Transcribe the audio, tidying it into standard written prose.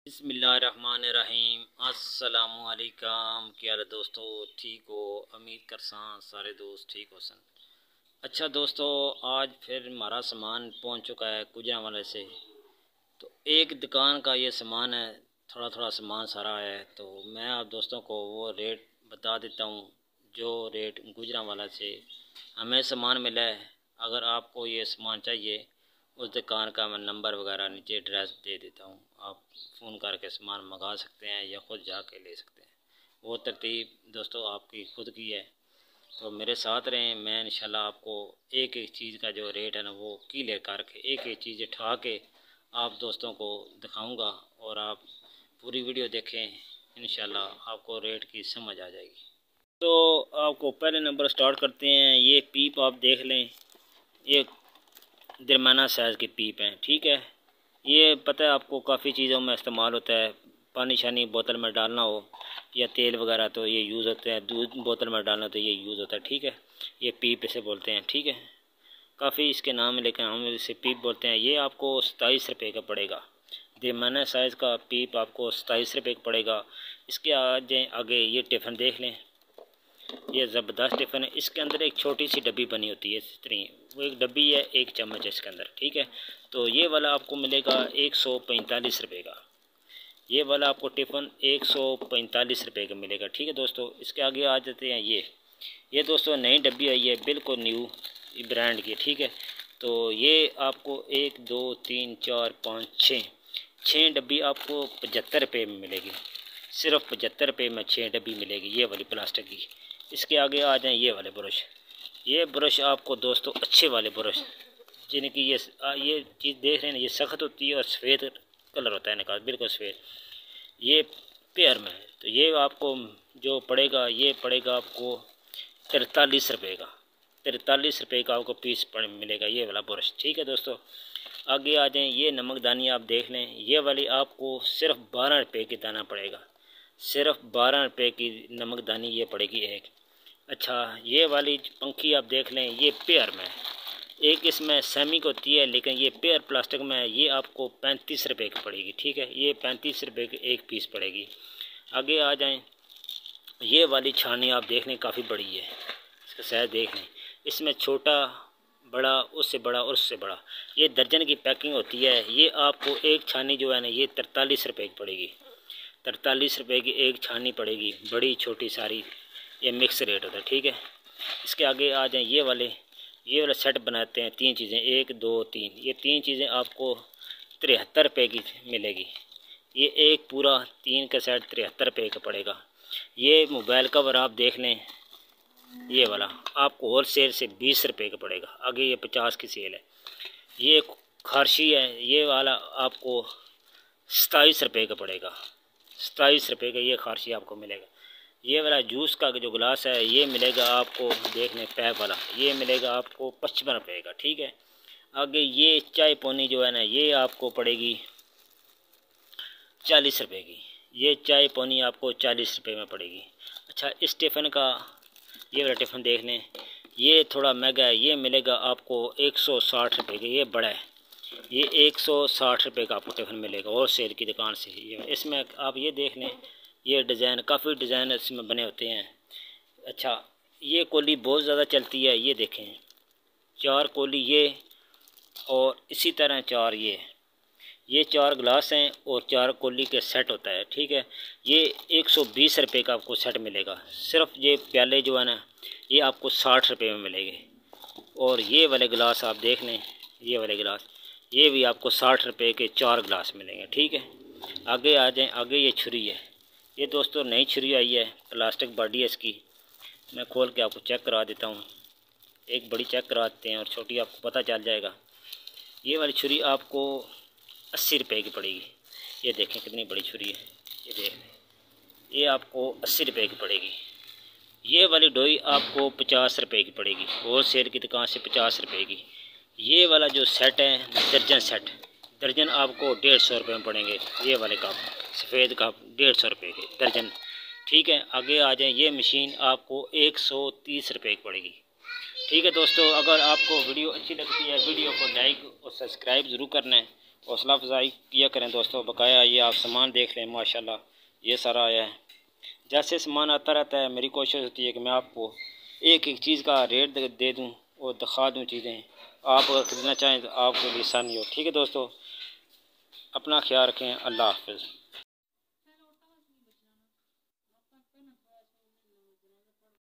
बिस्मिल्लाहिर्रहमानिर्रहीम। अस्सलामुअलैकुम। क्या हाल है दोस्तों? ठीक हो? उम्मीद करसा सारे दोस्त ठीक हो सन। अच्छा दोस्तों, आज फिर हमारा सामान पहुंच चुका है गुजरांवाले से। तो एक दुकान का ये सामान है, थोड़ा थोड़ा सामान सारा है। तो मैं आप दोस्तों को वो रेट बता देता हूँ जो रेट गुजरांवाला से हमें सामान मिला है। अगर आपको ये सामान चाहिए, उस दुकान का मैं नंबर वगैरह नीचे एड्रेस दे देता हूँ। आप फ़ोन करके सामान मंगा सकते हैं या ख़ुद जाके ले सकते हैं। वो तरतीब दोस्तों आपकी खुद की है। तो मेरे साथ रहें, मैं इंशाल्लाह आपको एक एक चीज़ का जो रेट है ना वो क्लियर करके एक एक चीज़ उठा के आप दोस्तों को दिखाऊंगा और आप पूरी वीडियो देखें। इंशाल्लाह आपको रेट की समझ आ जाएगी। तो आपको पहले नंबर स्टार्ट करते हैं। ये पीप आप देख लें, ये दरमियाना साइज़ की पीप हैं, ठीक है। ये पता है आपको काफ़ी चीज़ों में इस्तेमाल होता है। पानी शानी बोतल में डालना हो या तेल वगैरह तो ये यूज़ होते हैं। दूध बोतल में डालना तो ये यूज़ होता है, ठीक है। ये पीप इसे बोलते हैं, ठीक है। काफ़ी इसके नाम है लेकिन हम इसे पीप बोलते हैं। ये आपको 27 रुपये का पड़ेगा। दरमियाना साइज़ का पीप आपको 27 रुपये का पड़ेगा। इसके आगे ये टिफ़िन देख लें, ये ज़बरदस्त टिफ़िन है। इसके अंदर एक छोटी सी डब्बी बनी होती है, इस तरह वो एक डब्बी है, एक चम्मच है इसके अंदर, ठीक है। तो ये वाला आपको मिलेगा 145 रुपये का। ये वाला आपको टिफ़िन 145 रुपये का मिलेगा, ठीक है दोस्तों। इसके आगे आ जाते हैं ये दोस्तों नई डब्बी आई है, बिल्कुल न्यू ब्रांड की, ठीक है। तो ये आपको 1 2 3 4 5 6 डब्बी आपको 75 रुपये में मिलेगी। सिर्फ 75 रुपये में 6 डब्बी मिलेगी, ये वाली प्लास्टिक की। इसके आगे आ जाएँ ये वाले ब्रश। ये ब्रश आपको दोस्तों अच्छे वाले ब्रश, जिनकी ये चीज़ देख रहे हैं, ये सख्त होती है और सफ़ेद कलर होता है इनका, बिल्कुल सफ़ेद। ये पेयर में तो ये आपको जो पड़ेगा, ये पड़ेगा आपको 43 रुपये का। 43 रुपये का आपको पीस मिलेगा ये वाला ब्रश, ठीक है दोस्तों। आगे आ जाएँ, ये नमकदानी आप देख लें, ये वाली आपको सिर्फ 12 रुपये की दाना पड़ेगा। सिर्फ 12 रुपये की नमकदानी ये पड़ेगी एक। अच्छा, ये वाली पंखी आप देख लें, ये पेयर में, एक इसमें सेमिक होती है लेकिन ये पेयर प्लास्टिक में है। ये आपको 35 रुपये की पड़ेगी, ठीक है। ये 35 रुपये की एक पीस पड़ेगी। आगे आ जाएं, ये वाली छानी आप देख लें, काफ़ी बड़ी है, इसका साइज़ देख लें। इसमें छोटा बड़ा, उससे बड़ा और उससे बड़ा, ये दर्जन की पैकिंग होती है। ये आपको एक छानी जो है ना ये 43 रुपये की पड़ेगी। 43 रुपये की एक छानी पड़ेगी, बड़ी छोटी सारी, ये मिक्स रेट होता है, ठीक है। इसके आगे आ जाएं, ये वाला सेट बनाते हैं, 3 चीज़ें, 1 2 3, ये 3 चीज़ें आपको 73 रुपये की मिलेगी। ये एक पूरा 3 का सेट 73 रुपये का पड़ेगा। ये मोबाइल कवर आप देख लें, ये वाला आपको होल सेल से 20 रुपये का पड़ेगा। आगे ये 50 की सेल है। ये खारशी है, ये वाला आपको 27 रुपये का पड़ेगा। 27 रुपये का ये खारशी आपको मिलेगा। ये वाला जूस का जो गिलास है ये मिलेगा आपको, देख लें पैप वाला, ये मिलेगा आपको 55 रुपये का, ठीक है। आगे ये चाय पौनी जो है ना ये आपको पड़ेगी 40 रुपये की। ये चाय पौनी आपको 40 रुपये में पड़ेगी। अच्छा, इस टिफ़िन का ये वाला टिफ़िन देख लें, ये थोड़ा महंगा है, ये मिलेगा आपको 160 रुपये का। ये बड़ा है, ये 160 रुपये का आपको टिफ़िन मिलेगा और सेल की दुकान से। ये इसमें आप ये देख लें, ये डिज़ाइन, काफ़ी डिज़ाइन इसमें बने होते हैं। अच्छा, ये कोली बहुत ज़्यादा चलती है, ये देखें 4 कोली ये, और इसी तरह 4 ये 4 गिलास हैं और 4 कोली के सेट होता है, ठीक है। ये 120 रुपये का आपको सेट मिलेगा। सिर्फ ये प्याले जो है ना ये आपको 60 रुपये में मिलेंगे। और ये वाले गिलास आप देख लें, ये वाले गिलास ये भी आपको 60 रुपये के 4 गिलास मिलेंगे, ठीक है। आगे आ जाएं, आगे ये छुरी है, ये दोस्तों नई छुरी आई है, प्लास्टिक बॉडी है इसकी। मैं खोल के आपको चेक करा देता हूँ। एक बड़ी चेक करा देते हैं और छोटी आपको पता चल जाएगा। ये वाली छुरी आपको 80 रुपये की पड़ेगी। ये देखें कितनी बड़ी छुरी है, ये देखें, ये आपको 80 रुपये की पड़ेगी। ये वाली डोई आपको 50 रुपये की पड़ेगी, होल सेल की दुकान से 50 रुपये की। ये वाला जो सेट है दर्जन सेट, दर्जन आपको 150 रुपये में पड़ेंगे। ये वाले कप, सफ़ेद कप 150 रुपये के दर्जन, ठीक है। आगे आ जाएं, ये मशीन आपको 130 रुपये की पड़ेगी, ठीक है दोस्तों। अगर आपको वीडियो अच्छी लगती है, वीडियो को लाइक और सब्सक्राइब ज़रूर करना है हौसला अफजाई किया करें दोस्तों। बकाया ये आप सामान देख लें, माशाल्लाह ये सारा आया है। जैसे सामान आता रहता है मेरी कोशिश होती है कि मैं आपको एक एक चीज़ का रेट दे दूँ और दिखा दूँ चीज़ें। आप अगर खरीदना चाहें तो आपके लिए आसानी हो। ठीक है दोस्तों, अपना ख्याल रखें। अल्लाह हाफ़िज़।